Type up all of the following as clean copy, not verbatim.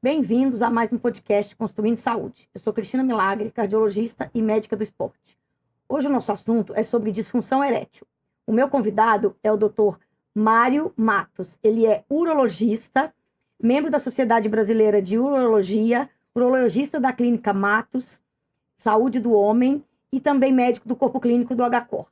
Bem-vindos a mais um podcast Construindo Saúde. Eu sou Cristina Milagre, cardiologista e médica do esporte. Hoje o nosso assunto é sobre disfunção erétil. O meu convidado é o Dr. Mário Matos. Ele é urologista, membro da Sociedade Brasileira de Urologia, urologista da Clínica Matos, Saúde do Homem e também médico do Corpo Clínico do HCOR.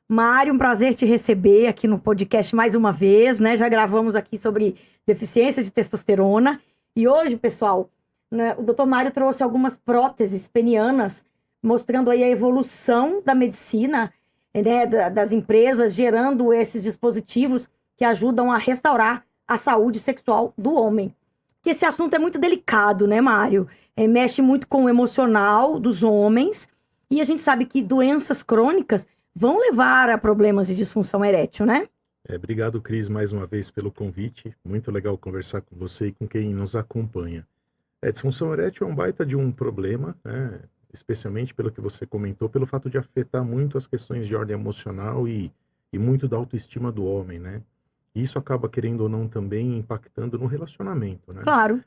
Mário, um prazer te receber aqui no podcast mais uma vez, né? Já gravamos aqui sobre deficiência de testosterona. E hoje, pessoal, né, o Dr. Mário trouxe algumas próteses penianas, mostrando aí a evolução da medicina, né, das empresas, gerando esses dispositivos que ajudam a restaurar a saúde sexual do homem. Que esse assunto é muito delicado, né, Mário? Mexe muito com o emocional dos homens, e a gente sabe que doenças crônicas vão levar a problemas de disfunção erétil, né? Obrigado, Cris, mais uma vez pelo convite. Muito legal conversar com você e com quem nos acompanha. Disfunção erétil é um baita de um problema, né? Especialmente pelo que você comentou, pelo fato de afetar muito as questões de ordem emocional e muito da autoestima do homem, né? E isso acaba, querendo ou não, também impactando no relacionamento, né? Claro.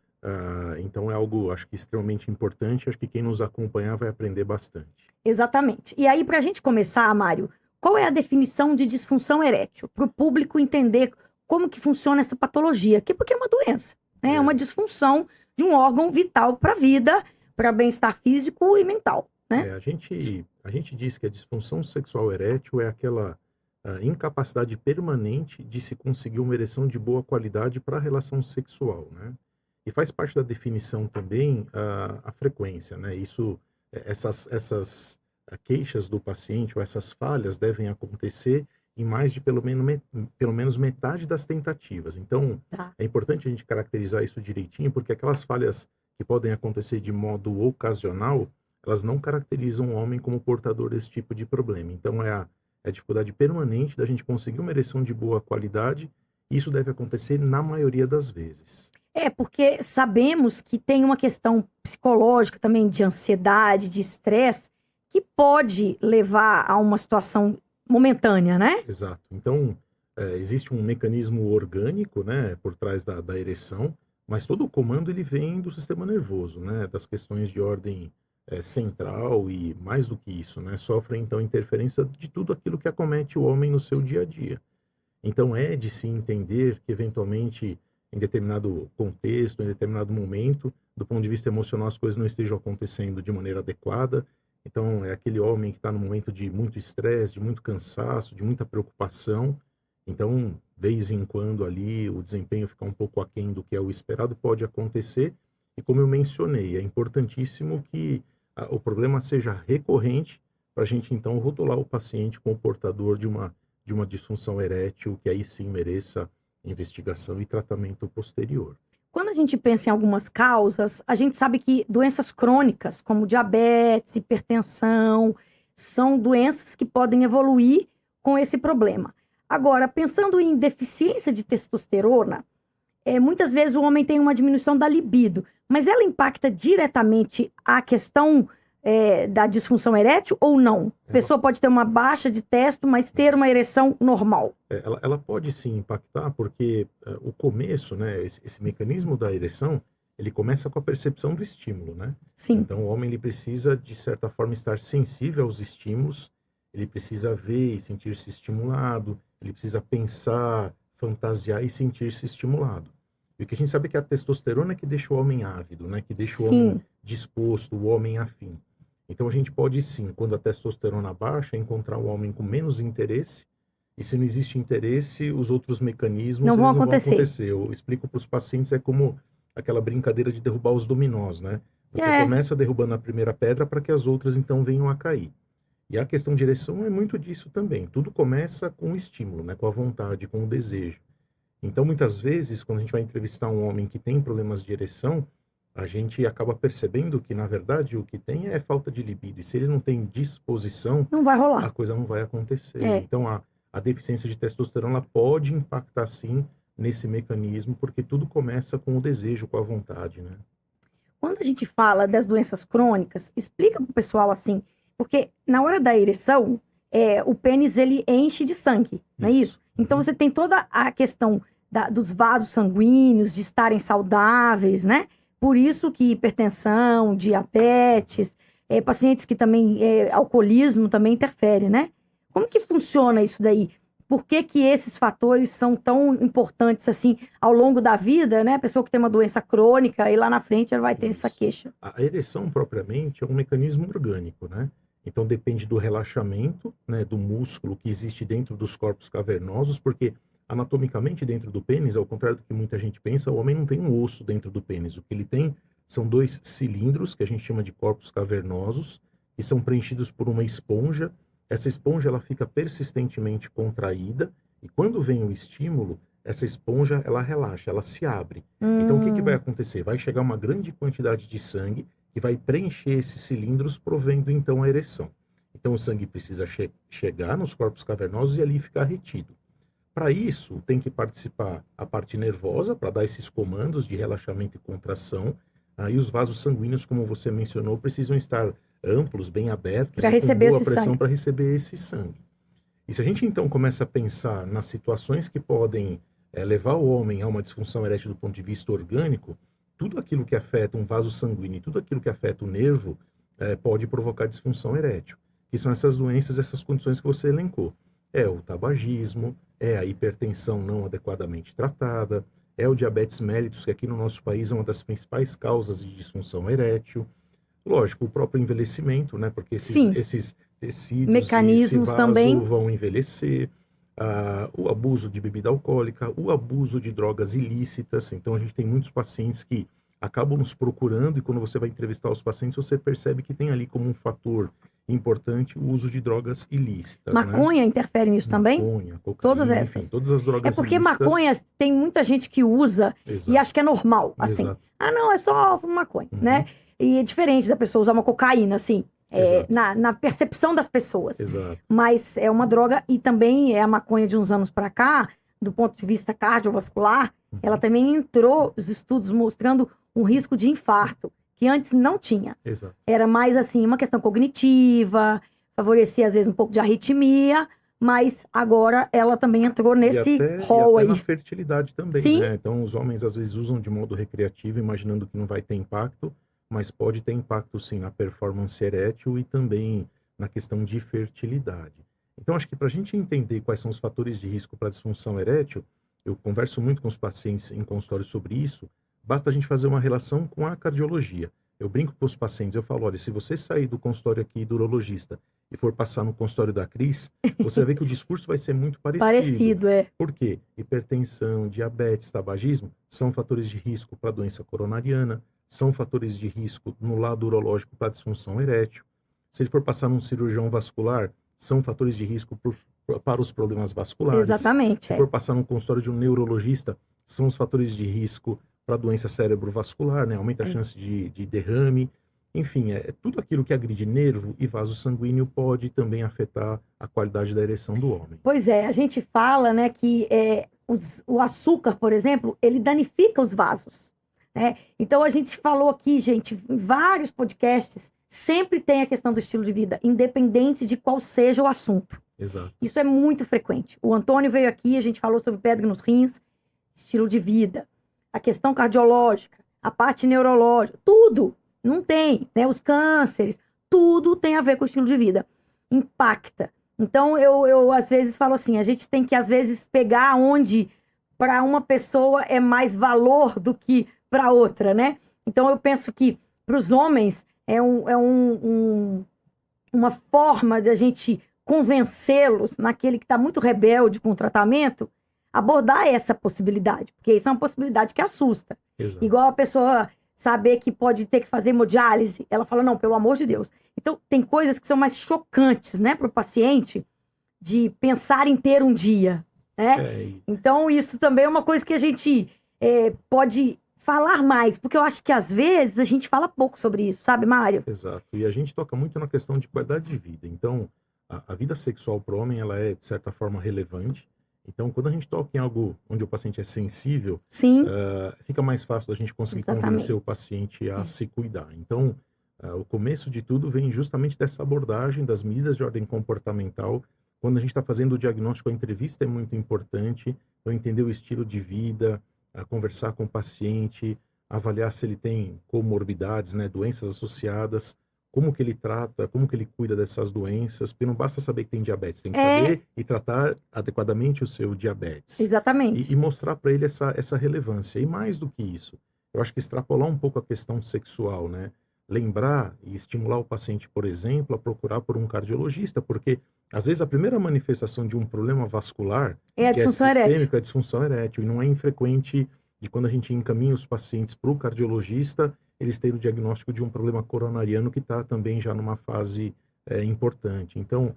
Então é algo, acho que extremamente importante. Acho que quem nos acompanhar vai aprender bastante. Exatamente. E aí, para a gente começar, Mário, qual é a definição de disfunção erétil? Para o público entender como que funciona essa patologia. Porque é uma doença, né? É uma disfunção de um órgão vital para a vida, para bem-estar físico e mental, né? A gente diz que a disfunção sexual erétil é aquela incapacidade permanente de se conseguir uma ereção de boa qualidade para a relação sexual, né? E faz parte da definição também a frequência, né? Essas queixas do paciente ou essas falhas devem acontecer em mais de pelo menos metade das tentativas. Então, é importante a gente caracterizar isso direitinho, porque aquelas falhas que podem acontecer de modo ocasional, elas não caracterizam o homem como portador desse tipo de problema. Então, é a dificuldade permanente da gente conseguir uma ereção de boa qualidade, e isso deve acontecer na maioria das vezes. Porque sabemos que tem uma questão psicológica também de ansiedade, de estresse, que pode levar a uma situação momentânea, né? Exato. Então, existe um mecanismo orgânico, né, por trás da ereção, mas todo o comando ele vem do sistema nervoso, né, das questões de ordem central e, mais do que isso, né, sofrem então interferência de tudo aquilo que acomete o homem no seu dia a dia. Então, é de se entender que, eventualmente, em determinado contexto, em determinado momento, do ponto de vista emocional, as coisas não estejam acontecendo de maneira adequada. Então, é aquele homem que está num momento de muito estresse, de muito cansaço, de muita preocupação. Então, vez em quando ali, o desempenho ficar um pouco aquém do que é o esperado, pode acontecer. E como eu mencionei, é importantíssimo que o problema seja recorrente para a gente, então, rotular o paciente como portador de uma disfunção erétil, que aí sim mereça investigação e tratamento posterior. Quando a gente pensa em algumas causas, a gente sabe que doenças crônicas, como diabetes, hipertensão, são doenças que podem evoluir com esse problema. Agora, pensando em deficiência de testosterona, muitas vezes o homem tem uma diminuição da libido, mas ela impacta diretamente a questão da disfunção erétil ou não? A pessoa pode ter uma baixa de testo, mas ter uma ereção normal. Ela pode sim impactar, porque o começo, né, esse mecanismo da ereção, ele começa com a percepção do estímulo, né? Sim. Então o homem ele precisa, de certa forma, estar sensível aos estímulos, ele precisa ver e sentir-se estimulado, ele precisa pensar, fantasiar e sentir-se estimulado. E o que a gente sabe é que a testosterona é que deixa o homem ávido, né? Que deixa o homem disposto, o homem afim. Então a gente pode sim, quando a testosterona baixa, encontrar um homem com menos interesse, e se não existe interesse, os outros mecanismos não vão vão acontecer. Eu explico para os pacientes, é como aquela brincadeira de derrubar os dominós, né? Você começa derrubando a primeira pedra para que as outras então venham a cair. E a questão de ereção é muito disso também. Tudo começa com o estímulo, né? Com a vontade, com o desejo. Então, muitas vezes, quando a gente vai entrevistar um homem que tem problemas de ereção, a gente acaba percebendo que, na verdade, o que tem é falta de libido. E se ele não tem disposição, não vai rolar. A coisa não vai acontecer. Então, a deficiência de testosterona pode impactar, sim, nesse mecanismo, porque tudo começa com o desejo, com a vontade, né? Quando a gente fala das doenças crônicas, explica pro pessoal assim, porque na hora da ereção, o pênis ele enche de sangue, não é isso? Então você tem toda a questão dos vasos sanguíneos, de estarem saudáveis, né? Por isso que hipertensão, diabetes, pacientes que também, alcoolismo também interfere, né? Como que funciona isso daí? Por que que esses fatores são tão importantes assim ao longo da vida, né? A pessoa que tem uma doença crônica e lá na frente ela vai ter essa Isso. queixa. A ereção propriamente é um mecanismo orgânico, né? Então depende do relaxamento, né, do músculo que existe dentro dos corpos cavernosos, porque anatomicamente dentro do pênis, ao contrário do que muita gente pensa, o homem não tem um osso dentro do pênis. O que ele tem são dois cilindros que a gente chama de corpos cavernosos, que são preenchidos por uma esponja. Essa esponja ela fica persistentemente contraída e quando vem o estímulo, essa esponja ela relaxa, ela se abre. Então, o que vai Hum, acontecer? Vai chegar uma grande quantidade de sangue que vai preencher esses cilindros, provendo então a ereção. Então, o sangue precisa chegar nos corpos cavernosos e ali ficar retido. Para isso, tem que participar a parte nervosa, para dar esses comandos de relaxamento e contração. Aí, os vasos sanguíneos, como você mencionou, precisam estar amplos, bem abertos para e com receber boa esse pressão sangue. para receber esse sangue. E se a gente então começa a pensar nas situações que podem levar o homem a uma disfunção erétil do ponto de vista orgânico, tudo aquilo que afeta um vaso sanguíneo, tudo aquilo que afeta o nervo, pode provocar disfunção erétil, que são essas doenças, essas condições que você elencou. É o tabagismo, é a hipertensão não adequadamente tratada, é o diabetes mellitus, que aqui no nosso país é uma das principais causas de disfunção erétil. Lógico, o próprio envelhecimento, né? Porque Sim, esses tecidos e esse mecanismos vaso também. vão envelhecer, o abuso de bebida alcoólica, o abuso de drogas ilícitas. Então, a gente tem muitos pacientes que acabam nos procurando e quando você vai entrevistar os pacientes, você percebe que tem ali como um fator importante o uso de drogas ilícitas, né? Maconha interfere nisso também? Maconha, Todas cocaína, enfim, essas. todas as É drogas porque ilícitas. maconha tem muita gente que usa e Exato, acha que é normal, assim. exato. Ah, não, é só maconha, né? Uhum, E é diferente da pessoa usar uma cocaína, assim, exato, na percepção das pessoas. exato. Mas é uma droga e também é a maconha de uns anos para cá, do ponto de vista cardiovascular, ela Uhum, também entrou os estudos mostrando um risco de infarto, que antes não tinha. exato. Era mais assim, uma questão cognitiva, favorecia às vezes um pouco de arritmia, mas agora ela também entrou nesse E rol até na aí. fertilidade também, Sim, né? Então, os homens às vezes usam de modo recreativo, imaginando que não vai ter impacto, mas pode ter impacto sim na performance erétil e também na questão de fertilidade. Então, acho que para a gente entender quais são os fatores de risco para disfunção erétil, eu converso muito com os pacientes em consultório sobre isso, basta a gente fazer uma relação com a cardiologia. Eu brinco com os pacientes, eu falo, olha, se você sair do consultório aqui do urologista e for passar no consultório da Cris, você vai ver que o discurso vai ser muito parecido. parecido, é. Por quê? Hipertensão, diabetes, tabagismo são fatores de risco para a doença coronariana, são fatores de risco no lado urológico para a disfunção erétil. Se ele for passar num cirurgião vascular, são fatores de risco para os problemas vasculares. Exatamente, Se for passar num consultório de um neurologista, são os fatores de risco para a doença cerebrovascular, né? Aumenta a é. chance de derrame. Enfim, tudo aquilo que agride nervo e vaso sanguíneo pode também afetar a qualidade da ereção do homem. Pois é, a gente fala, né, que o açúcar, por exemplo, ele danifica os vasos, né? Então a gente falou aqui, gente, em vários podcasts, sempre tem a questão do estilo de vida, independente de qual seja o assunto. Exato. Isso é muito frequente. O Antônio veio aqui, a gente falou sobre pedra nos rins, estilo de vida, a questão cardiológica, a parte neurológica, tudo não tem, né? Os cânceres, tudo tem a ver com o estilo de vida. Impacta. Então, eu às vezes falo assim, a gente tem que, às vezes, pegar onde para uma pessoa é mais valor do que para outra, né? Então, eu penso que para os homens uma forma de a gente convencê-los, naquele que está muito rebelde com o tratamento, abordar essa possibilidade, porque isso é uma possibilidade que assusta. Exato. Igual a pessoa saber que pode ter que fazer hemodiálise, ela fala, não, pelo amor de Deus. Então, tem coisas que são mais chocantes, né, para o paciente, de pensar em ter um dia, né? Então, isso também é uma coisa que a gente pode falar mais, porque eu acho que às vezes a gente fala pouco sobre isso, sabe, Mário? Exato. E a gente toca muito na questão de qualidade de vida. Então, a vida sexual para o homem, ela é, de certa forma, relevante. Então, quando a gente toca em algo onde o paciente é sensível, Sim, fica mais fácil da gente conseguir exatamente. convencer o paciente a se cuidar. Então, o começo de tudo vem justamente dessa abordagem das medidas de ordem comportamental. Quando a gente está fazendo o diagnóstico, a entrevista é muito importante. Então, entender o estilo de vida, conversar com o paciente, avaliar se ele tem comorbidades, né, doenças associadas, como que ele trata, como que ele cuida dessas doenças, porque não basta saber que tem diabetes, tem que saber e tratar adequadamente o seu diabetes. Exatamente. E mostrar para ele essa relevância. E mais do que isso, eu acho que extrapolar um pouco a questão sexual, né? Lembrar e estimular o paciente, por exemplo, a procurar por um cardiologista, porque às vezes a primeira manifestação de um problema vascular, É a que é disfunção erétil. sistêmico, é a disfunção erétil, e não é infrequente de quando a gente encaminha os pacientes para o cardiologista, eles têm o diagnóstico de um problema coronariano que está também já numa fase importante. Então,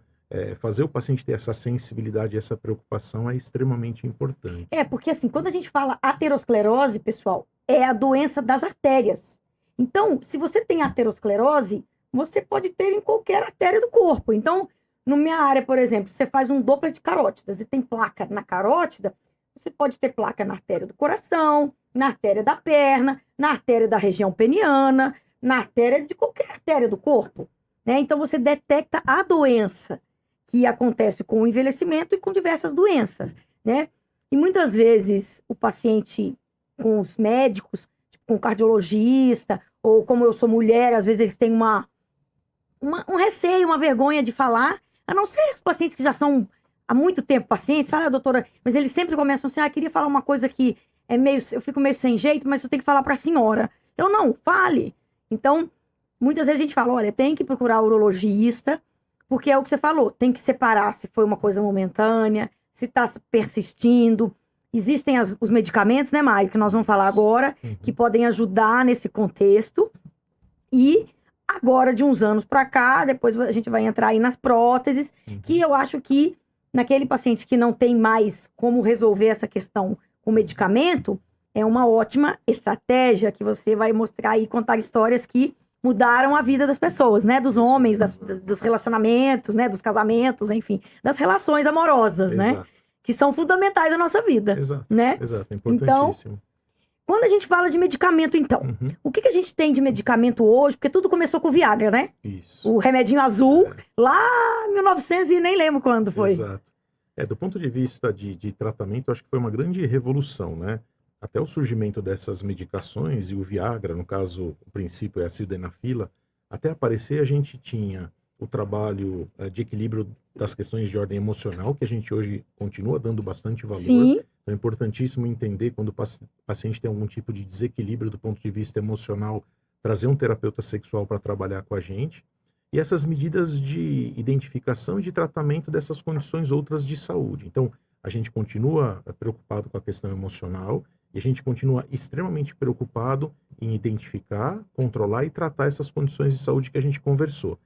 fazer o paciente ter essa sensibilidade, essa preocupação é extremamente importante. Porque assim, quando a gente fala aterosclerose, pessoal, é a doença das artérias. Então, se você tem aterosclerose, você pode ter em qualquer artéria do corpo. Então, na minha área, por exemplo, você faz um Doppler de carótidas e tem placa na carótida, você pode ter placa na artéria do coração, na artéria da perna, na artéria da região peniana, na artéria de qualquer artéria do corpo, né? Então, você detecta a doença que acontece com o envelhecimento e com diversas doenças, né? E muitas vezes o paciente com os médicos, tipo, com o cardiologista, ou como eu sou mulher, às vezes eles têm um receio, uma vergonha de falar, a não ser os pacientes que já são há muito tempo pacientes, fala, doutora, mas eles sempre começam assim, queria falar uma coisa que eu fico meio sem jeito, mas eu tenho que falar para a senhora. Eu não, fale. Então, muitas vezes a gente fala, olha, tem que procurar o urologista, porque é o que você falou, tem que separar se foi uma coisa momentânea, se está persistindo. Existem os medicamentos, né, Mário, que nós vamos falar agora, que podem ajudar nesse contexto. E agora, de uns anos para cá, depois a gente vai entrar aí nas próteses, que eu acho que naquele paciente que não tem mais como resolver essa questão com medicamento, é uma ótima estratégia que você vai mostrar e contar histórias que mudaram a vida das pessoas, né? Dos homens, dos relacionamentos, né? Dos casamentos, enfim, das relações amorosas, né? Que são fundamentais na nossa vida. Exato, né? exato, é importantíssimo. Então, quando a gente fala de medicamento, então, o que a gente tem de medicamento hoje? Porque tudo começou com o Viagra, né? Isso. O remedinho azul, lá em 1900 e nem lembro quando foi. Exato. Do ponto de vista de tratamento, acho que foi uma grande revolução, né? Até o surgimento dessas medicações, e o Viagra, no caso, o princípio é a sildenafila, até aparecer a gente tinha o trabalho de equilíbrio das questões de ordem emocional, que a gente hoje continua dando bastante valor. Sim. Então é importantíssimo entender quando o paciente tem algum tipo de desequilíbrio do ponto de vista emocional, trazer um terapeuta sexual para trabalhar com a gente. E essas medidas de identificação e de tratamento dessas condições outras de saúde. Então, a gente continua preocupado com a questão emocional e a gente continua extremamente preocupado em identificar, controlar e tratar essas condições de saúde que a gente conversou.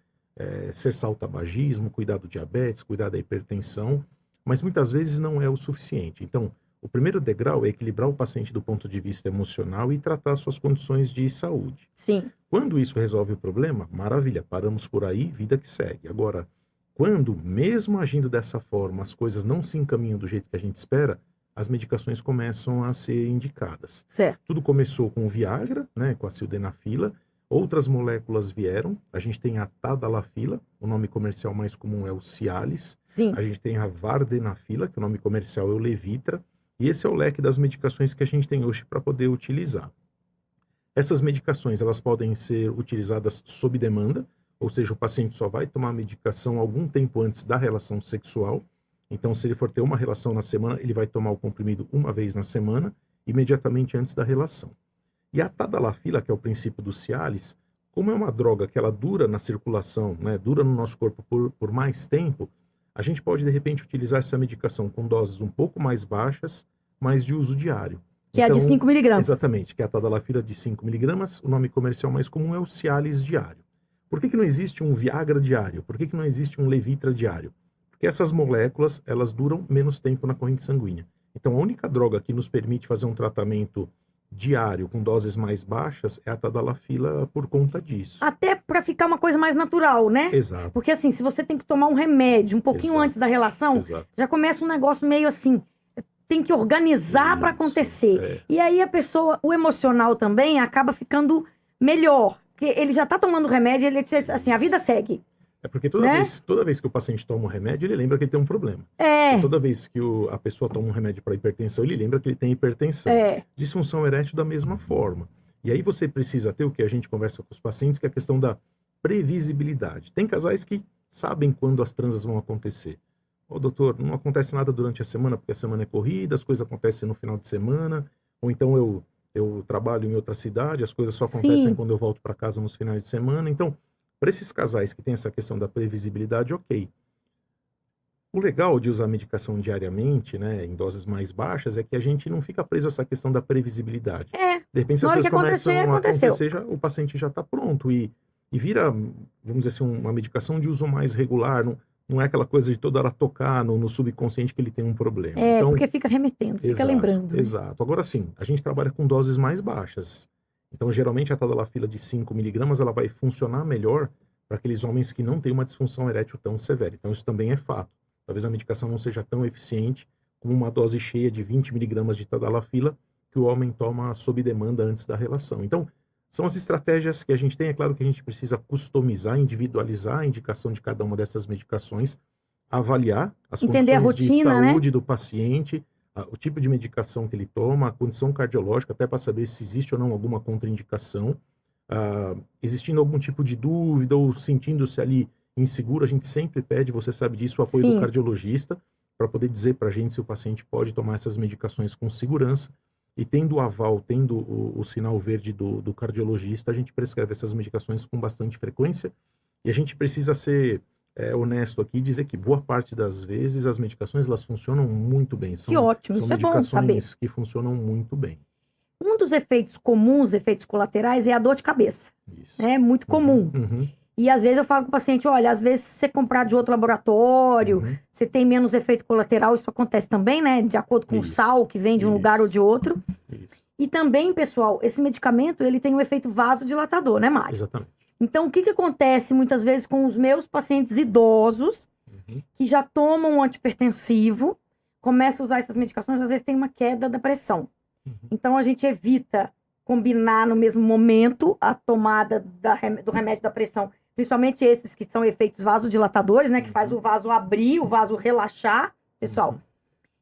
Cessar o tabagismo, cuidar do diabetes, cuidar da hipertensão, mas muitas vezes não é o suficiente. Então, o primeiro degrau é equilibrar o paciente do ponto de vista emocional e tratar suas condições de saúde. Sim. Quando isso resolve o problema, maravilha, paramos por aí, vida que segue. Agora, quando, mesmo agindo dessa forma, as coisas não se encaminham do jeito que a gente espera, as medicações começam a ser indicadas. Certo. Tudo começou com o Viagra, né, com a sildenafila. Outras moléculas vieram. A gente tem a tadalafila, o nome comercial mais comum é o Cialis. Sim. A gente tem a vardenafila, que o nome comercial é o Levitra. E esse é o leque das medicações que a gente tem hoje para poder utilizar. Essas medicações, elas podem ser utilizadas sob demanda, ou seja, o paciente só vai tomar a medicação algum tempo antes da relação sexual. Então, se ele for ter uma relação na semana, ele vai tomar o comprimido uma vez na semana, imediatamente antes da relação. E a tadalafila, que é o princípio do Cialis, como é uma droga que ela dura na circulação, né, dura no nosso corpo por mais tempo, a gente pode, de repente, utilizar essa medicação com doses um pouco mais baixas, mas de uso diário. Que então, é de 5 miligramas. Exatamente, que é a tadalafila de 5 miligramas. O nome comercial mais comum é o Cialis diário. Por que não existe um Viagra diário? Por que não existe um Levitra diário? Porque essas moléculas, elas duram menos tempo na corrente sanguínea. Então, a única droga que nos permite fazer um tratamento diário com doses mais baixas é a tadalafila por conta disso. Até para ficar uma coisa mais natural, né? Exato. Porque assim, se você tem que tomar um remédio um pouquinho antes da relação, já começa um negócio meio assim, tem que organizar para acontecer. E aí a pessoa, o emocional também acaba ficando melhor, porque ele já tá tomando remédio, ele diz assim, a vida segue. Porque toda vez que o paciente toma um remédio, ele lembra que ele tem um problema. Então, toda vez que a pessoa toma um remédio para hipertensão, ele lembra que ele tem hipertensão. Disfunção erétil da mesma forma. E aí você precisa ter o que a gente conversa com os pacientes, que é a questão da previsibilidade. Tem casais que sabem quando as transas vão acontecer. Ô, doutor, não acontece nada durante a semana, porque a semana é corrida, as coisas acontecem no final de semana, ou então eu trabalho em outra cidade, as coisas só acontecem Sim. quando eu volto para casa nos finais de semana. Então, para esses casais que têm essa questão da previsibilidade, ok. O legal de usar a medicação diariamente, né, em doses mais baixas, é que a gente não fica preso a essa questão da previsibilidade. É. De repente, se Na as hora que coisas acontecer, começam a aconteceu. acontecer, o paciente já está pronto e vira, vamos dizer assim, uma medicação de uso mais regular, não é aquela coisa de toda hora tocar no subconsciente que ele tem um problema. É, Então, porque fica remetendo, fica exato, lembrando, né? exato. Agora sim, a gente trabalha com doses mais baixas. Então, geralmente, a tadalafila de 5 miligramas ela vai funcionar melhor para aqueles homens que não têm uma disfunção erétil tão severa. Então, isso também é fato. Talvez a medicação não seja tão eficiente como uma dose cheia de 20 miligramas de tadalafila que o homem toma sob demanda antes da relação. Então, são as estratégias que a gente tem. É claro que a gente precisa customizar, individualizar a indicação de cada uma dessas medicações, avaliar as Entender a condições de rotina, né? saúde do paciente, o tipo de medicação que ele toma, a condição cardiológica, até para saber se existe ou não alguma contraindicação. Existindo algum tipo de dúvida ou sentindo-se ali inseguro, a gente sempre pede, você sabe disso, o apoio do Sim. cardiologista, para poder dizer para a gente se o paciente pode tomar essas medicações com segurança. E tendo o aval, tendo o sinal verde do cardiologista, a gente prescreve essas medicações com bastante frequência. E a gente precisa ser honesto aqui e dizer que boa parte das vezes as medicações elas funcionam muito bem. Que ótimo, São isso é bom saber. medicações que funcionam muito bem. Um dos efeitos comuns, efeitos colaterais, é a dor de cabeça. Isso. É muito comum. Uhum. E às vezes eu falo com o paciente, olha, às vezes se você comprar de outro laboratório, Uhum. você tem menos efeito colateral, isso acontece também, né? De acordo com o Isso. sal que vem de um lugar ou de outro. Isso. E também, pessoal, esse medicamento, ele tem um efeito vasodilatador, né, Mário? Exatamente. Então, o que acontece muitas vezes com os meus pacientes idosos, que já tomam um antipertensivo, começam a usar essas medicações, às vezes tem uma queda da pressão. Então, a gente evita combinar no mesmo momento a tomada do remédio da pressão, principalmente esses que são efeitos vasodilatadores, né? Que faz o vaso abrir, o vaso relaxar, pessoal.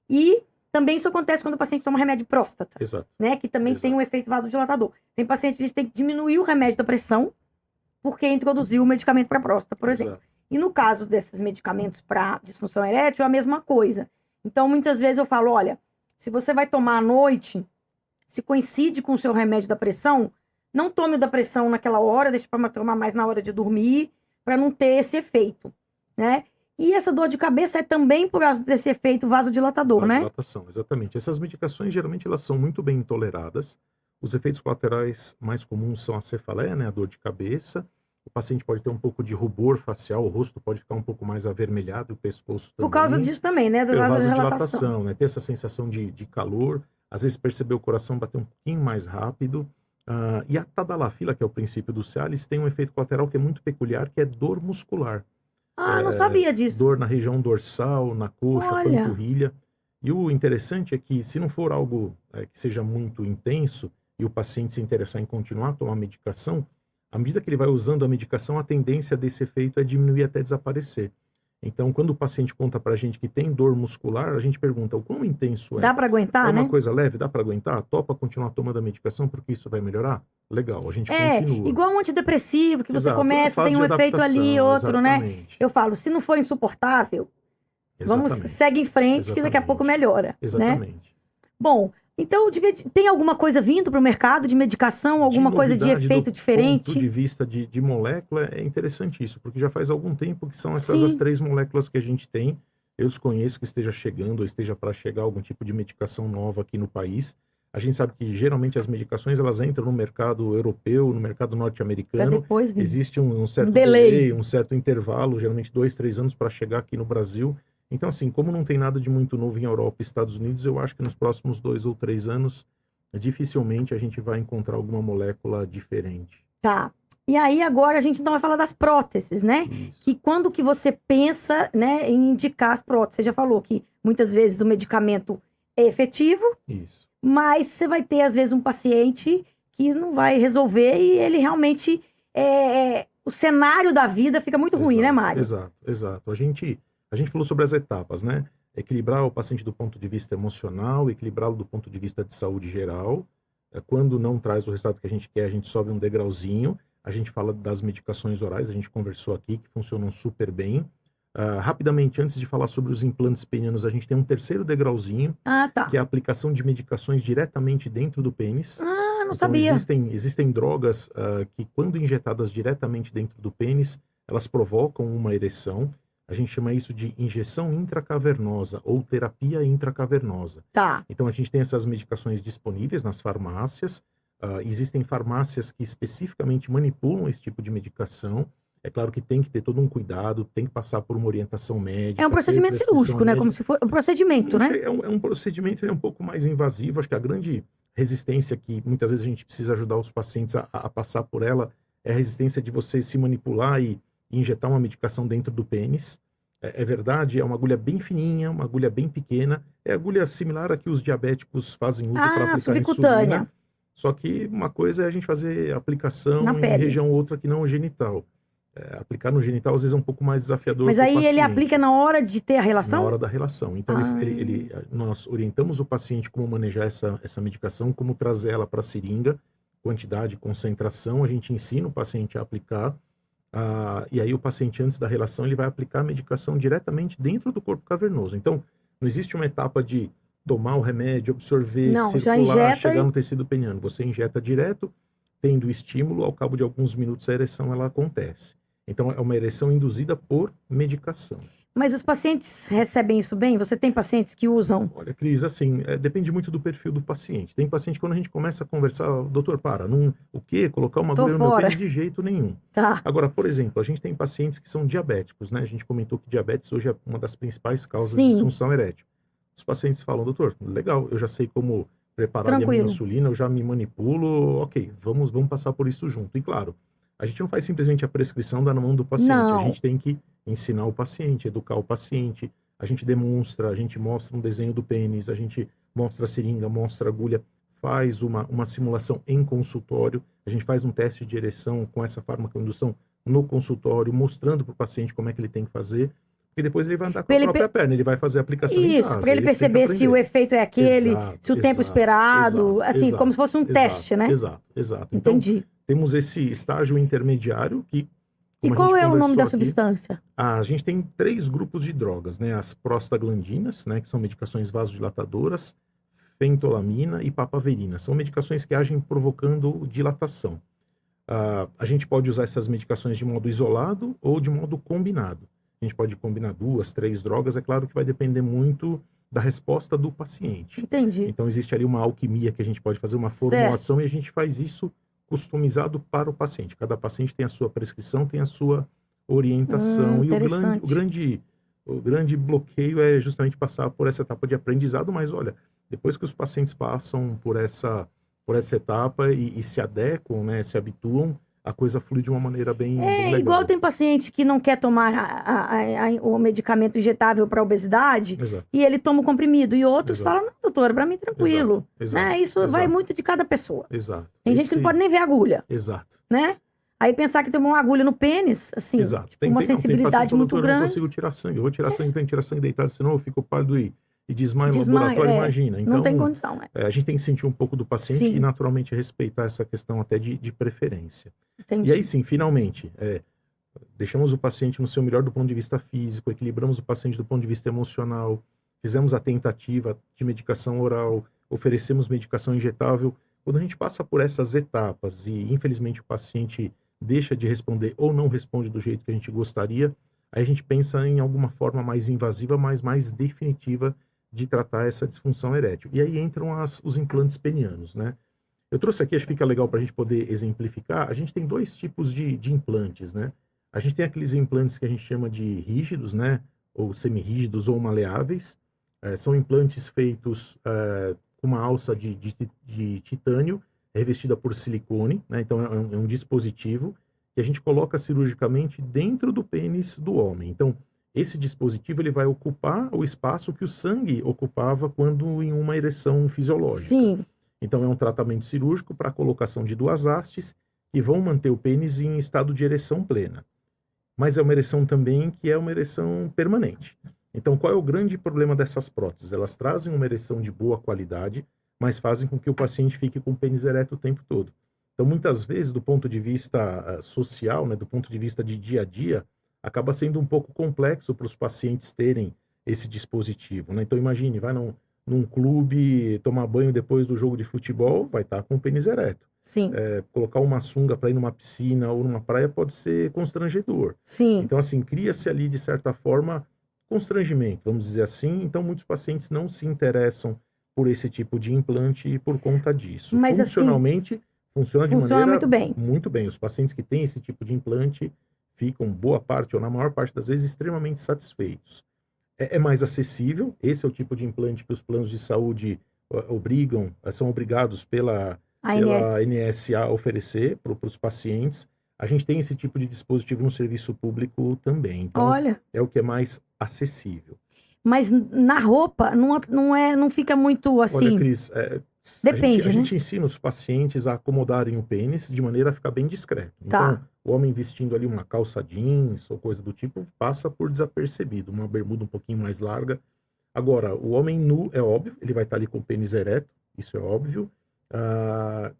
E também isso acontece quando o paciente toma remédio de próstata, Exato. né? Que também tem um efeito vasodilatador. Tem paciente que a gente tem que diminuir o remédio da pressão porque introduziu o medicamento para próstata, por exemplo. Exato. E no caso desses medicamentos para disfunção erétil, é a mesma coisa. Então, muitas vezes eu falo, olha, se você vai tomar à noite, se coincide com o seu remédio da pressão, não tome o da pressão naquela hora, deixe para tomar mais na hora de dormir, para não ter esse efeito, né? E essa dor de cabeça é também por causa desse efeito vasodilatador, né? Vasodilatação, exatamente. Essas medicações, geralmente, elas são muito bem toleradas. Os efeitos colaterais mais comuns são a cefaleia, né, a dor de cabeça. O paciente pode ter um pouco de rubor facial, o rosto pode ficar um pouco mais avermelhado, o pescoço também. Por causa disso também, né? Da vasodilatação. Vasodilatação, né? Ter essa sensação de calor, às vezes perceber o coração bater um pouquinho mais rápido. E a tadalafila, que é o princípio do Cialis, tem um efeito colateral que é muito peculiar, que é dor muscular. Ah, não sabia disso. Dor na região dorsal, na coxa, Olha. panturrilha. E o interessante é que, se não for algo que seja muito intenso e o paciente se interessar em continuar a tomar medicação, à medida que ele vai usando a medicação, a tendência desse efeito é diminuir até desaparecer. Então, quando o paciente conta pra gente que tem dor muscular, a gente pergunta o quão intenso é. Dá para aguentar, É uma né? coisa leve, dá para aguentar? Topa continuar tomando a medicação porque isso vai melhorar? Legal, a gente continua. Igual um antidepressivo, que você Exato, começa, fase tem um de efeito ali, adaptação, outro, né? exatamente. Eu falo, se não for insuportável, Exatamente. segue em frente, que daqui a pouco melhora, né? Exatamente. Bom, então, tem alguma coisa vindo para o mercado de medicação, alguma coisa de novidade, efeito do diferente? ponto de vista de molécula, é interessante isso, porque já faz algum tempo que são essas Sim. as 3 moléculas que a gente tem. Eu desconheço que esteja chegando ou esteja para chegar algum tipo de medicação nova aqui no país. A gente sabe que geralmente as medicações elas entram no mercado europeu, no mercado Para norte-americano. depois vir. Existe um certo delay. um certo intervalo, geralmente 2, 3 anos para chegar aqui no Brasil. Então, assim, como não tem nada de muito novo em Europa e Estados Unidos, eu acho que nos próximos 2 ou 3 anos, dificilmente a gente vai encontrar alguma molécula diferente. Tá. E aí, agora, a gente então vai falar das próteses, né? Isso. Que quando que você pensa, né, em indicar as próteses? Você já falou que muitas vezes o medicamento é efetivo, Isso. mas você vai ter, às vezes, um paciente que não vai resolver e ele realmente... o cenário da vida fica muito ruim, né, Mário? Exato. A gente falou sobre as etapas, né? Equilibrar o paciente do ponto de vista emocional, equilibrá-lo do ponto de vista de saúde geral. Quando não traz o resultado que a gente quer, a gente sobe um degrauzinho. A gente fala das medicações orais, a gente conversou aqui, que funcionam super bem. Rapidamente, antes de falar sobre os implantes penianos, a gente tem um terceiro degrauzinho, Ah, tá. que é a aplicação de medicações diretamente dentro do pênis. Ah, não Então, sabia. existem drogas que, quando injetadas diretamente dentro do pênis, elas provocam uma ereção. A gente chama isso de injeção intracavernosa ou terapia intracavernosa. Tá. Então, a gente tem essas medicações disponíveis nas farmácias. Existem farmácias que especificamente manipulam esse tipo de medicação. É claro que tem que ter todo um cuidado, tem que passar por uma orientação médica. É um ter procedimento prescrição cirúrgico, né? médica. Como se fosse um procedimento, né? É um procedimento um pouco mais invasivo. Acho que a grande resistência que muitas vezes a gente precisa ajudar os pacientes a passar por ela é a resistência de você se manipular e injetar uma medicação dentro do pênis. É verdade, é uma agulha bem fininha, uma agulha bem pequena. É agulha similar a que os diabéticos fazem uso para aplicar subcutânea. insulina. Só que uma coisa é a gente fazer aplicação Na em pele. região outra que não genital. Aplicar no genital às vezes é um pouco mais desafiador Mas para o aí ele paciente. aplica na hora de ter a Na relação? hora da relação. Então, nós orientamos o paciente como manejar essa medicação, como trazer ela para a seringa, quantidade, concentração, a gente ensina o paciente a aplicar, e aí o paciente, antes da relação, ele vai aplicar a medicação diretamente dentro do corpo cavernoso. Então, não existe uma etapa de tomar o remédio, absorver, Não, já circular, injeta chegar e- no tecido peniano. Você injeta direto, tendo o estímulo, ao cabo de alguns minutos a ereção ela acontece. Então, é uma ereção induzida por medicação. Mas os pacientes recebem isso bem? Você tem pacientes que usam? Olha, Cris, assim, depende muito do perfil do paciente. Tem paciente que, quando a gente começa a conversar, doutor, o quê? Colocar uma Tô agulha no meu fora. pênis de jeito nenhum. Tá. Agora, por exemplo, a gente tem pacientes que são diabéticos, né? A gente comentou que diabetes hoje é uma das principais causas de Sim. disfunção erétil. Os pacientes falam, doutor, legal, eu já sei como preparar a minha Tranquilo. insulina, eu já me manipulo, ok, vamos passar por isso junto. E claro, a gente não faz simplesmente a prescrição da mão do paciente, Não. a gente tem que ensinar o paciente, educar o paciente, a gente demonstra, a gente mostra um desenho do pênis, a gente mostra a seringa, mostra a agulha, faz uma simulação em consultório, a gente faz um teste de ereção com essa farmacoindução no consultório, mostrando para o paciente como é que ele tem que fazer, porque depois ele vai andar com Pra a ele própria perna, ele vai fazer a aplicação em Isso, casa. para ele tem que perceber se o aprender. efeito é aquele, Exato, se o tempo exato, esperado, assim, exato, como se fosse um exato, teste, né? Exato. Então, Entendi. temos esse estágio intermediário que, E como a qual gente é o nome conversou da aqui, substância? a gente tem 3 grupos de drogas, né? As prostaglandinas, né? Que são medicações vasodilatadoras, fentolamina e papaverina. São medicações que agem provocando dilatação. A gente pode usar essas medicações de modo isolado ou de modo combinado. A gente pode combinar 2, 3 drogas, é claro que vai depender muito da resposta do paciente. Entendi. Então, existe ali uma alquimia que a gente pode fazer, uma Certo. formulação, e a gente faz isso customizado para o paciente. Cada paciente tem a sua prescrição, tem a sua orientação. E Interessante. o grande bloqueio é justamente passar por essa etapa de aprendizado, mas olha, depois que os pacientes passam por essa etapa e se adequam, né, se habituam, a coisa flui de uma maneira bem legal. Igual tem paciente que não quer tomar o medicamento injetável para obesidade Exato. e ele toma o comprimido. E outros Exato. falam, não, doutora, para mim tranquilo. Exato. Né? Isso vai Exato. muito de cada pessoa. Exato. Tem gente que não pode nem ver a agulha, Exato. né? Aí pensar que tomou uma agulha no pênis, assim, Exato. tipo, uma Tem paciente sensibilidade que fala, muito doutor, eu não grande. consigo tirar sangue. Eu vou tirar sangue, tem que tirar sangue deitado, senão eu fico pálido e desmaio no Desmaio, laboratório, imagina. Então, não tem condição, né? a gente tem que sentir um pouco do paciente Sim. e naturalmente respeitar essa questão até de preferência. Entendi. E aí sim, finalmente, deixamos o paciente no seu melhor do ponto de vista físico, equilibramos o paciente do ponto de vista emocional, fizemos a tentativa de medicação oral, oferecemos medicação injetável. Quando a gente passa por essas etapas e infelizmente o paciente deixa de responder ou não responde do jeito que a gente gostaria, aí a gente pensa em alguma forma mais invasiva, mas mais definitiva de tratar essa disfunção erétil. E aí entram os implantes penianos, né? Eu trouxe aqui, acho que fica legal para a gente poder exemplificar. A gente tem 2 tipos de implantes, né? A gente tem aqueles implantes que a gente chama de rígidos, né? Ou semirrígidos ou maleáveis. São implantes feitos com uma alça de titânio revestida por silicone, né? Então é um dispositivo que a gente coloca cirurgicamente dentro do pênis do homem. Então, esse dispositivo ele vai ocupar o espaço que o sangue ocupava quando em uma ereção fisiológica. Sim. Então, é um tratamento cirúrgico para a colocação de 2 hastes que vão manter o pênis em estado de ereção plena. Mas é uma ereção também que é uma ereção permanente. Então, qual é o grande problema dessas próteses? Elas trazem uma ereção de boa qualidade, mas fazem com que o paciente fique com o pênis ereto o tempo todo. Então, muitas vezes, do ponto de vista social, né, do ponto de vista de dia a dia, acaba sendo um pouco complexo para os pacientes terem esse dispositivo, né? Então, imagine, vai num clube tomar banho depois do jogo de futebol, vai estar com o pênis ereto. Sim, Colocar uma sunga para ir numa piscina ou numa praia pode ser constrangedor. sim. Então, assim, cria-se ali, de certa forma, constrangimento, vamos dizer assim. Então, muitos pacientes não se interessam por esse tipo de implante por conta disso. Mas assim, Funcionalmente, funciona de funciona maneira muito bem. muito bem. Os pacientes que têm esse tipo de implante ficam, boa parte, ou na maior parte das vezes, extremamente satisfeitos. É mais acessível, esse é o tipo de implante que os planos de saúde são obrigados pela ANS. ANS a oferecer para os pacientes. A gente tem esse tipo de dispositivo no serviço público também. Então, Olha, é o que é mais acessível. mas na roupa não fica muito Olha, assim. Cris, Depende, a né? gente ensina os pacientes a acomodarem o pênis de maneira a ficar bem discreto. Tá. Então, o homem vestindo ali uma calça jeans ou coisa do tipo passa por desapercebido, uma bermuda um pouquinho mais larga. Agora, o homem nu, é óbvio, ele vai estar ali com o pênis ereto, isso é óbvio.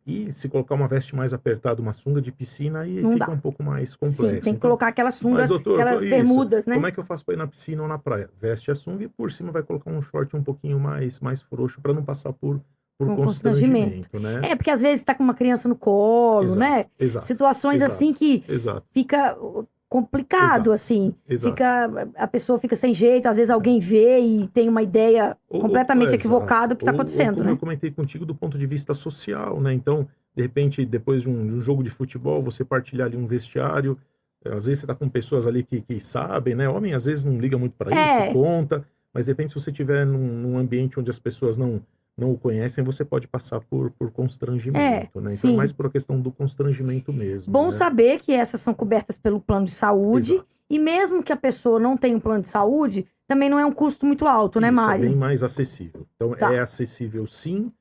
E se colocar uma veste mais apertada, uma sunga de piscina, aí Não fica dá. um pouco mais Sim, complexo. tem que Então, colocar aquelas sungas, mas, doutor, aquelas isso, bermudas, né? como é que eu faço para ir na piscina ou na praia? Veste a sunga e por cima vai colocar um short um pouquinho mais frouxo para não passar por Com constrangimento. constrangimento, né? É, porque às vezes tá com uma criança no colo, Exato, né? exato, Situações exato, assim que exato, fica complicado, exato, assim. exato. A pessoa fica sem jeito, às vezes alguém vê e tem uma ideia completamente Exato. equivocada do que tá Ou acontecendo, como né? eu comentei contigo, do ponto de vista social, né? Então, de repente, depois de um jogo de futebol, você partilhar ali um vestiário, às vezes você tá com pessoas ali que sabem, né? Homem às vezes não liga muito para isso, É, conta, mas de repente se você estiver num ambiente onde as pessoas não o conhecem, você pode passar por constrangimento, né? Então é mais sim. por a questão do constrangimento mesmo, Bom né? saber que essas são cobertas pelo plano de saúde. Exato. E mesmo que a pessoa não tenha um plano de saúde, também não é um custo muito alto, né, Isso, é bem Mário? mais acessível. Então, Tá. é acessível sim.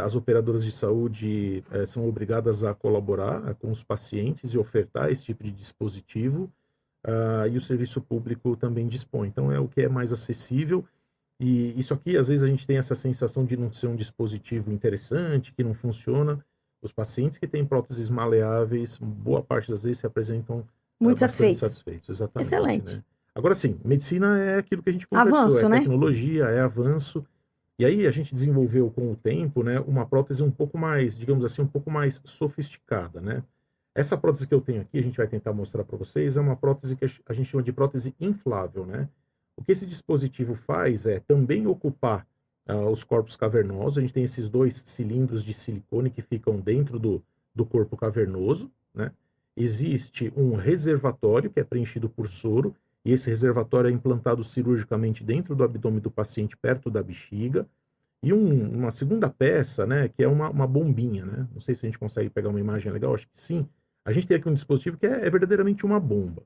As operadoras de saúde são obrigadas a colaborar com os pacientes e ofertar esse tipo de dispositivo. E o serviço público também dispõe. Então, é o que é mais acessível. E isso aqui, às vezes, a gente tem essa sensação de não ser um dispositivo interessante, que não funciona. Os pacientes que têm próteses maleáveis, boa parte das vezes se apresentam Muito bastante satisfeitos. satisfeitos, exatamente, Excelente. né? Agora sim, medicina é aquilo que a gente conversou, Avanço, é né? tecnologia, é avanço. E aí a gente desenvolveu com o tempo, né, uma prótese um pouco mais, digamos assim, um pouco mais sofisticada, né? Essa prótese que eu tenho aqui, a gente vai tentar mostrar para vocês, é uma prótese que a gente chama de prótese inflável, né? O que esse dispositivo faz é também ocupar os corpos cavernosos. A gente tem esses dois cilindros de silicone que ficam dentro do corpo cavernoso, né? Existe um reservatório que é preenchido por soro, e esse reservatório é implantado cirurgicamente dentro do abdômen do paciente, perto da bexiga. E uma segunda peça, né, que é uma bombinha, né? Não sei se a gente consegue pegar uma imagem legal, acho que sim. A gente tem aqui um dispositivo que é verdadeiramente uma bomba.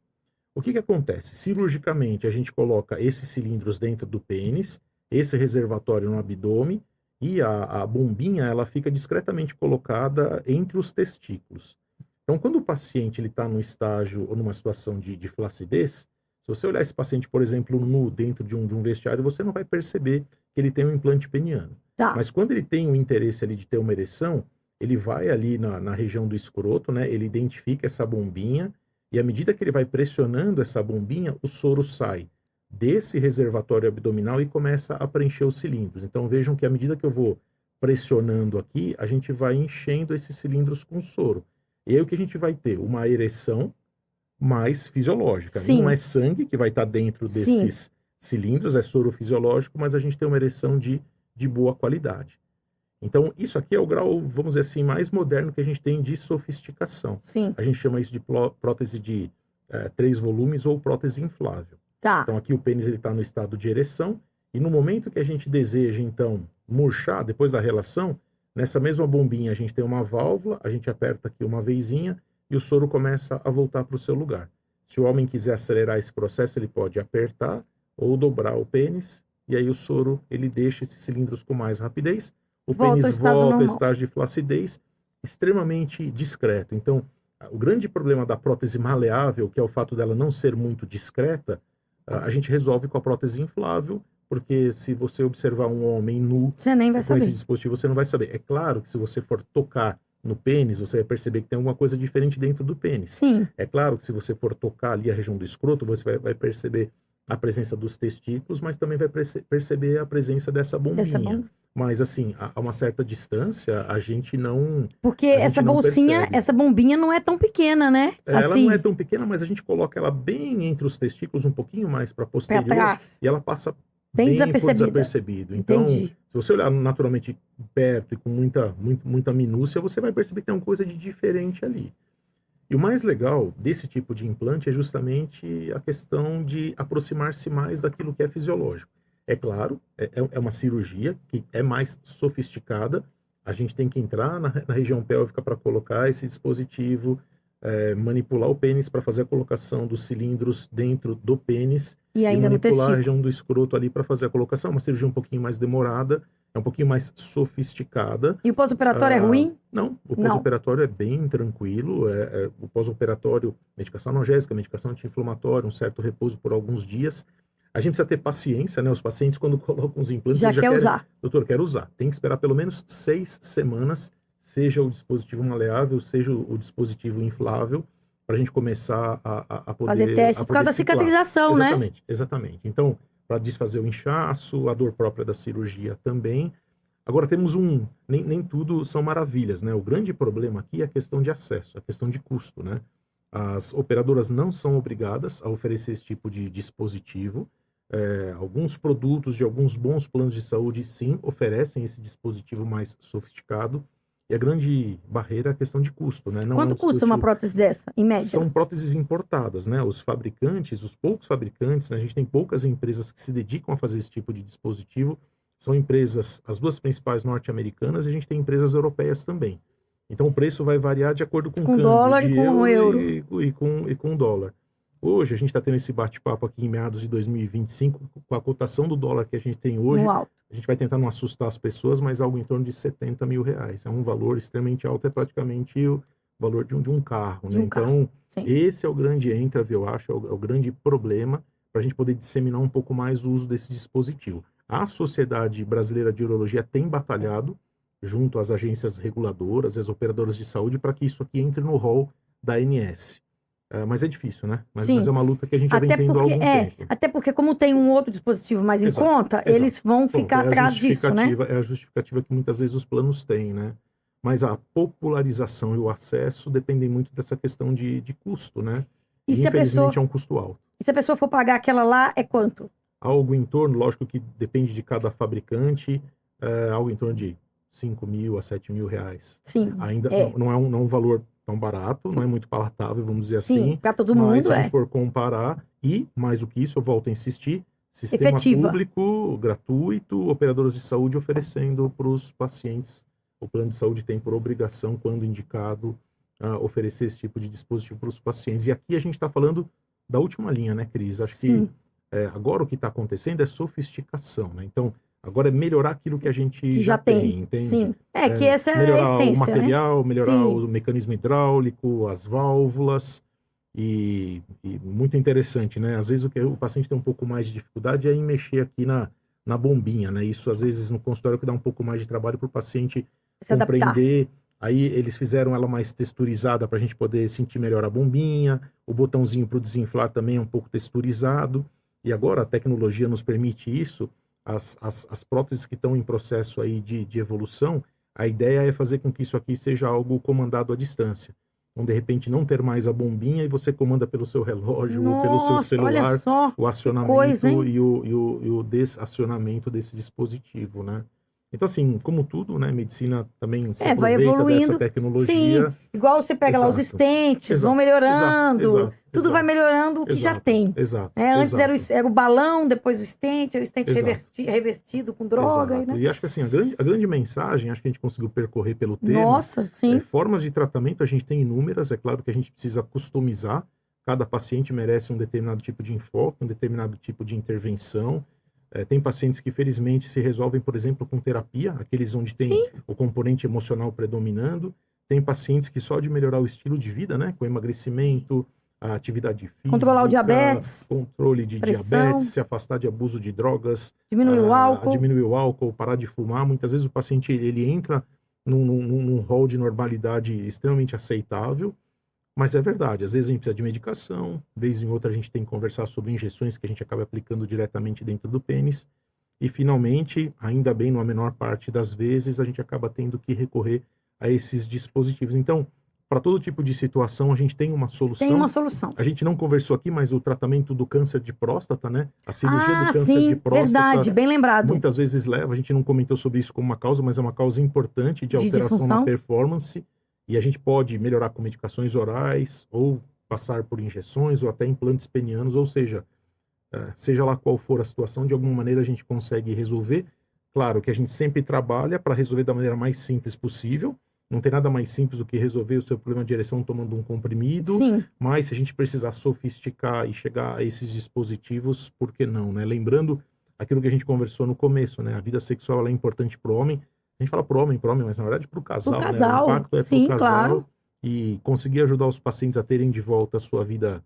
O que acontece? Cirurgicamente, a gente coloca esses cilindros dentro do pênis, esse reservatório no abdômen, e a bombinha ela fica discretamente colocada entre os testículos. Então, quando o paciente está num estágio ou numa situação de flacidez, se você olhar esse paciente, por exemplo, nu dentro de um vestiário, você não vai perceber que ele tem um implante peniano. Tá. Mas quando ele tem o interesse ali de ter uma ereção, ele vai ali na região do escroto, né? Ele identifica essa bombinha, e à medida que ele vai pressionando essa bombinha, o soro sai desse reservatório abdominal e começa a preencher os cilindros. Então vejam que à medida que eu vou pressionando aqui, a gente vai enchendo esses cilindros com soro. E aí o que a gente vai ter? Uma ereção mais fisiológica. Sim. Não é sangue que vai estar dentro Sim. desses cilindros, é soro fisiológico, mas a gente tem uma ereção de boa qualidade. Então, isso aqui é o grau, vamos dizer assim, mais moderno que a gente tem de sofisticação. Sim. A gente chama isso de prótese de 3 volumes ou prótese inflável. Tá. Então, aqui o pênis está no estado de ereção, e no momento que a gente deseja, então, murchar, depois da relação, nessa mesma bombinha a gente tem uma válvula, a gente aperta aqui uma vezinha, e o soro começa a voltar para o seu lugar. Se o homem quiser acelerar esse processo, ele pode apertar ou dobrar o pênis, e aí o soro ele deixa esses cilindros com mais rapidez, o Volta ao pênis estado volta ao normal. estágio de flacidez, extremamente discreto. Então, o grande problema da prótese maleável, que é o fato dela não ser muito discreta, a gente resolve com a prótese inflável, porque se você observar um homem nu Você nem vai com esse saber. dispositivo, você não vai saber. É claro que se você for tocar no pênis, você vai perceber que tem alguma coisa diferente dentro do pênis. Sim, É claro que se você for tocar ali a região do escroto, você vai perceber a presença dos testículos, mas também vai perceber a presença dessa dessa bombinha. bom. Mas assim, a uma certa distância, Porque a essa gente não bolsinha, percebe. essa bombinha não é tão pequena, né? Ela não é Assim, tão pequena, mas a gente coloca ela bem entre os testículos, um pouquinho mais para pra posterior, trás. e ela passa Bem bem por desapercebida. desapercebido. Então, Entendi. se você olhar naturalmente perto e com muita minúcia, você vai perceber que tem uma coisa de diferente ali. E o mais legal desse tipo de implante é justamente a questão de aproximar-se mais daquilo que é fisiológico. É claro, é uma cirurgia que é mais sofisticada. A gente tem que entrar na região pélvica para colocar esse dispositivo, manipular o pênis para fazer a colocação dos cilindros dentro do pênis E e ainda no manipular a testículo. região do escroto ali para fazer a colocação. É uma cirurgia um pouquinho mais demorada, é um pouquinho mais sofisticada. E o pós-operatório é ruim? Não, o Não. pós-operatório é bem tranquilo. O pós-operatório, medicação analgésica, medicação anti-inflamatória, um certo repouso por alguns dias. A gente precisa ter paciência, né? Os pacientes, quando colocam os implantes, Já eles já quer querem, usar. doutor, quero usar. Tem que esperar pelo menos 6 semanas, seja o dispositivo maleável, seja o dispositivo inflável, para a gente começar a Fazer poder, teste a por causa poder da ciclar. cicatrização, né? Exatamente, exatamente. Então, para desfazer o inchaço, a dor própria da cirurgia também. Agora temos nem tudo são maravilhas, né? O grande problema aqui é a questão de acesso, a questão de custo, né? As operadoras não são obrigadas a oferecer esse tipo de dispositivo. Alguns produtos de alguns bons planos de saúde, sim, oferecem esse dispositivo mais sofisticado. E a grande barreira é a questão de custo, né? Não é um Quanto custa uma dispositivo. prótese dessa, em média? São próteses importadas, né? Os fabricantes, os poucos fabricantes, né? A gente tem poucas empresas que se dedicam a fazer esse tipo de dispositivo. São empresas, as duas principais norte-americanas, e a gente tem empresas europeias também. Então o preço vai variar de acordo com o Com câmbio dólar e de com euro euro. e com dólar. Hoje a gente está tendo esse bate-papo aqui em meados de 2025, com a cotação do dólar que a gente tem hoje. No alto. A gente vai tentar não assustar as pessoas, mas algo em torno de 70 mil reais. É um valor extremamente alto, é praticamente o valor de um carro, De né? um carro. Então, Sim. esse é o grande entrave, eu acho, é o grande problema para a gente poder disseminar um pouco mais o uso desse dispositivo. A Sociedade Brasileira de Urologia tem batalhado junto às agências reguladoras e às operadoras de saúde para que isso aqui entre no rol da ANS. Mas é difícil, né? Mas Sim. é uma luta que a gente já vem tendo há algum tempo. Até porque como tem um outro dispositivo mais em Exato, conta, exato. eles vão Pronto, ficar atrás disso, né? É a justificativa que muitas vezes os planos têm, né? Mas a popularização e o acesso dependem muito dessa questão de custo, né? E E se a pessoa, infelizmente é um custo alto. e se a pessoa for pagar aquela lá, é quanto? Algo em torno, lógico que depende de cada fabricante, algo em torno de 5 mil a 7 mil reais. Sim. Ainda não é um valor tão barato, não é muito palatável, vamos dizer Sim, assim. para todo Mas mundo se a é. gente for comparar, e mais do que isso, eu volto a insistir, sistema Efetiva. público, gratuito, operadoras de saúde oferecendo para os pacientes. O plano de saúde tem por obrigação, quando indicado, oferecer esse tipo de dispositivo para os pacientes. E aqui a gente está falando da última linha, né, Cris? Acho Sim. que agora o que está acontecendo é sofisticação, né? Então, agora é melhorar aquilo que a gente Que já já tem. entende? Sim. Que essa é a Melhorar o essência, né? material, melhorar Sim. o mecanismo hidráulico, as válvulas, e muito interessante, né? Às vezes o paciente tem um pouco mais de dificuldade é em mexer aqui na bombinha, né? Isso às vezes no consultório que dá um pouco mais de trabalho para o paciente Se adaptar. compreender. Aí eles fizeram ela mais texturizada para a gente poder sentir melhor a bombinha, o botãozinho para o desinflar também é um pouco texturizado, e agora a tecnologia nos permite isso. As próteses que estão em processo aí de evolução, a ideia é fazer com que isso aqui seja algo comandado à distância. Então, de repente, não ter mais a bombinha e você comanda pelo seu relógio ou pelo seu Nossa, olha celular só. o acionamento coisa, hein? e o desacionamento desse dispositivo, né? Então, assim, como tudo, né? Medicina também se Vai aproveita evoluindo. dessa tecnologia. Sim, igual você pega lá os Exato. estentes, vão melhorando. Exato. Tudo vai melhorando o que já tem. Exato. Antes Exato. era o balão, depois o estente Exato. revestido com droga, Exato. né? E acho que assim, a grande mensagem, acho que a gente conseguiu percorrer pelo tema. Nossa, sim. Formas de tratamento a gente tem inúmeras, é claro que a gente precisa customizar. Cada paciente merece um determinado tipo de enfoque, um determinado tipo de intervenção. Tem pacientes que felizmente se resolvem, por exemplo, com terapia, aqueles onde tem Sim. o componente emocional predominando. Tem pacientes que só de melhorar o estilo de vida, né, com emagrecimento, a atividade física, Controlar o diabetes, controle de pressão, diabetes, se afastar de abuso de drogas, diminuir o álcool. diminuir o álcool, parar de fumar. Muitas vezes o paciente ele entra num rol de normalidade extremamente aceitável, mas é verdade, às vezes a gente precisa de medicação, vez em outra a gente tem que conversar sobre injeções que a gente acaba aplicando diretamente dentro do pênis, e finalmente, ainda bem, numa menor parte das vezes, a gente acaba tendo que recorrer a esses dispositivos. Então, para todo tipo de situação, a gente tem uma solução. Tem uma solução. A gente não conversou aqui, mas o tratamento do câncer de próstata, né? A cirurgia do câncer sim, de próstata. Verdade, bem lembrado. Muitas vezes leva, a gente não comentou sobre isso como uma causa, mas é uma causa importante de alteração na performance. E a gente pode melhorar com medicações orais, ou passar por injeções, ou até implantes penianos, ou seja, seja lá qual for a situação, de alguma maneira a gente consegue resolver. Claro que a gente sempre trabalha para resolver da maneira mais simples possível. Não tem nada mais simples do que resolver o seu problema de ereção tomando um comprimido. Sim. Mas se a gente precisar sofisticar e chegar a esses dispositivos, por que não, né? Lembrando aquilo que a gente conversou no começo, né? A vida sexual ela é importante para o homem. A gente fala para o homem, mas na verdade para o casal, Pro né? casal, O impacto é sim, para o casal. claro. E conseguir ajudar os pacientes a terem de volta a sua vida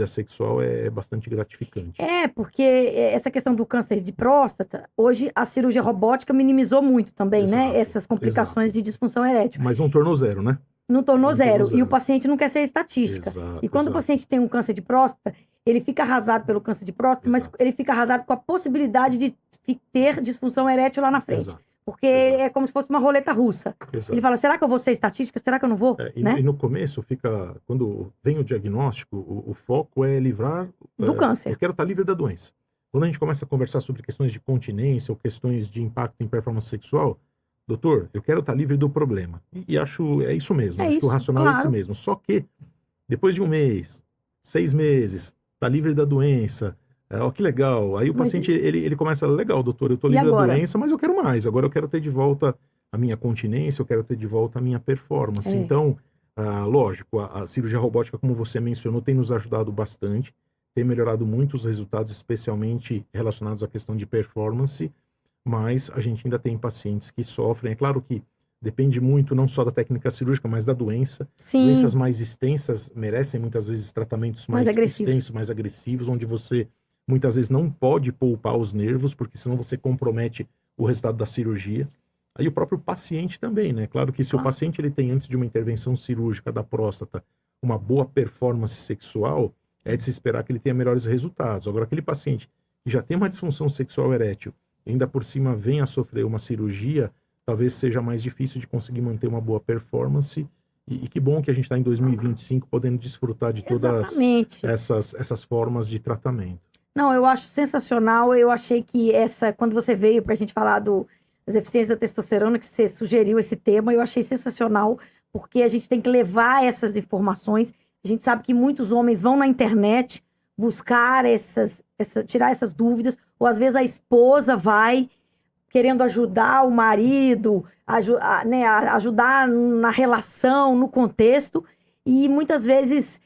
sexual é bastante gratificante. Porque essa questão do câncer de próstata, hoje a cirurgia robótica minimizou muito também, Exato, né? Essas complicações de disfunção erétil. Mas não tornou zero, né? Não tornou zero. zero. E o paciente não quer ser estatística. Exato, E quando o paciente tem um câncer de próstata, ele fica arrasado pelo câncer de próstata, mas ele fica arrasado com a possibilidade de ter disfunção erétil lá na frente. Exato. Porque é como se fosse uma roleta russa. Exato. Ele fala, será que eu vou ser estatística? Será que eu não vou? E no começo fica, quando vem o diagnóstico, o foco é livrar do câncer. Eu quero estar livre da doença. Quando a gente começa a conversar sobre questões de continência ou questões de impacto em performance sexual, doutor, eu quero estar livre do problema. E acho, é isso mesmo. Acho que o racional é esse mesmo. Só que, depois de 1 mês, 6 meses, tá livre da doença, que legal. Aí o paciente, ele começa, legal, doutor, eu tô livre da doença, mas eu quero mais. Agora eu quero ter de volta a minha continência, eu quero ter de volta a minha performance. Então, lógico, a cirurgia robótica, como você mencionou, tem nos ajudado bastante, tem melhorado muito os resultados, especialmente relacionados à questão de performance, mas a gente ainda tem pacientes que sofrem. É claro que depende muito não só da técnica cirúrgica, mas da doença. Sim. Doenças mais extensas merecem muitas vezes tratamentos mais extensos, mais agressivos, onde você muitas vezes não pode poupar os nervos, porque senão você compromete o resultado da cirurgia. Aí o próprio paciente também, né? Claro que se o paciente ele tem, antes de uma intervenção cirúrgica da próstata, uma boa performance sexual, é de se esperar que ele tenha melhores resultados. Agora, aquele paciente que já tem uma disfunção sexual erétil, ainda por cima vem a sofrer uma cirurgia, talvez seja mais difícil de conseguir manter uma boa performance. E que bom que a gente está em 2025 podendo desfrutar de todas essas formas de tratamento. Não, eu acho sensacional. Eu achei que quando você veio para a gente falar das eficiências da testosterona, que você sugeriu esse tema, eu achei sensacional, porque a gente tem que levar essas informações. A gente sabe que muitos homens vão na internet buscar tirar essas dúvidas, ou às vezes a esposa vai querendo ajudar o marido, ajudar na relação, no contexto, e muitas vezes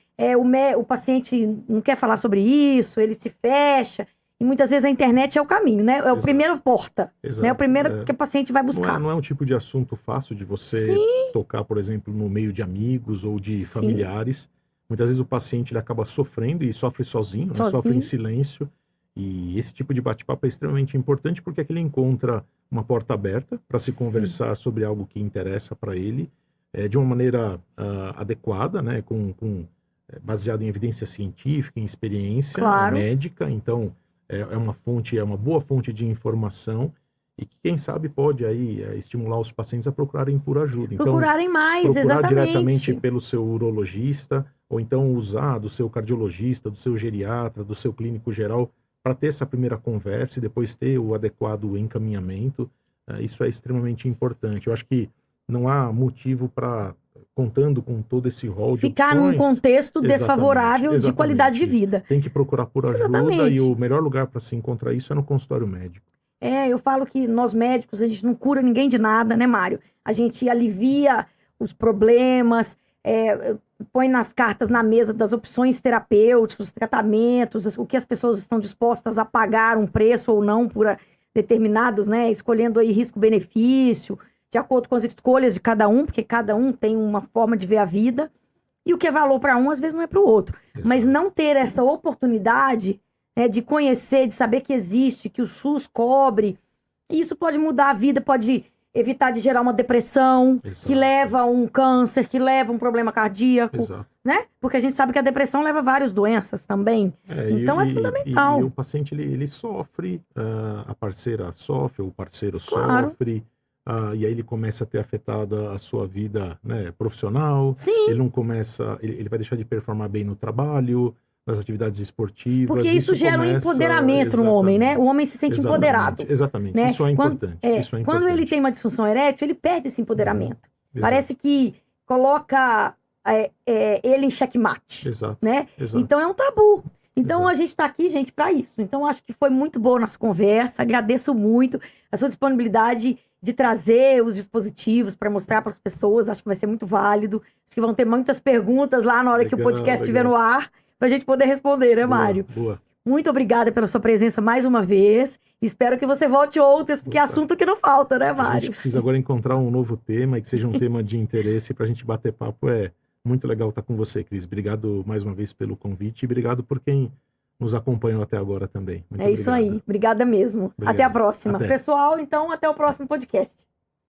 o paciente não quer falar sobre isso, ele se fecha, e muitas vezes a internet é o caminho, né? É o primeiro porta, né? O primeiro que o paciente vai buscar. Não é um tipo de assunto fácil de você tocar, por exemplo, no meio de amigos ou de familiares. Muitas vezes o paciente ele acaba sofrendo e sofre sozinho, né? Sofre em silêncio. E esse tipo de bate-papo é extremamente importante porque aqui ele encontra uma porta aberta para se conversar sobre algo que interessa para ele, de uma maneira adequada, né? Baseado em evidência científica, em experiência médica. Então, é uma boa fonte de informação e que, quem sabe, pode aí estimular os pacientes a procurarem por ajuda. Procurarem mais, procurar exatamente. Diretamente pelo seu urologista, ou então usar do seu cardiologista, do seu geriatra, do seu clínico geral, para ter essa primeira conversa e depois ter o adequado encaminhamento. Isso é extremamente importante. Eu acho que não há motivo para, contando com todo esse rol de ficar opções, num contexto desfavorável de qualidade de vida. Tem que procurar por ajuda e o melhor lugar para se encontrar isso é no consultório médico. Eu falo que nós médicos, a gente não cura ninguém de nada, né, Mário? A gente alivia os problemas, põe nas cartas na mesa das opções terapêuticas, os tratamentos, o que as pessoas estão dispostas a pagar um preço ou não por determinados, né? Escolhendo aí risco-benefício, de acordo com as escolhas de cada um, porque cada um tem uma forma de ver a vida. E o que é valor para um, às vezes não é para o outro. Mas Exato. não ter essa oportunidade, né, de conhecer, de saber que existe, que o SUS cobre, isso pode mudar a vida, pode evitar de gerar uma depressão, Exato. que leva a um câncer, que leva a um problema cardíaco, Exato. né? Porque a gente sabe que a depressão leva a várias doenças também. Então é fundamental. E o paciente, ele sofre, a parceira sofre, ou o parceiro Claro. sofre, e aí ele começa a ter afetada a sua vida, né, profissional. Sim, Ele não começa, ele vai deixar de performar bem no trabalho, nas atividades esportivas. porque isso gera um empoderamento no homem, né? O homem se sente empoderado. Exatamente, Né? isso é importante. Isso é Quando ele importante. tem uma disfunção erétil, ele perde esse empoderamento. Exato. Parece que coloca ele em xeque-mate, Exato. né? Exato. Então é um tabu. Então Exato. a gente tá aqui, gente, para isso. Então acho que foi muito boa a nossa conversa. Agradeço muito a sua disponibilidade de trazer os dispositivos para mostrar para as pessoas. Acho que vai ser muito válido. Acho que vão ter muitas perguntas lá na hora que o Legal, podcast estiver no ar, para a gente poder responder, né, Mário? Boa. Muito obrigada pela sua presença mais uma vez. Espero que você volte outras, porque é assunto que não falta, né, A Mário? gente precisa agora encontrar um novo tema e que seja um tema de interesse para a gente bater papo. É muito legal estar com você, Cris. Obrigado mais uma vez pelo convite e obrigado por quem nos acompanhou até agora também. Muito É isso obrigado. aí. Obrigada mesmo. Obrigado. Até a próxima. Até. Pessoal, então, até o próximo podcast.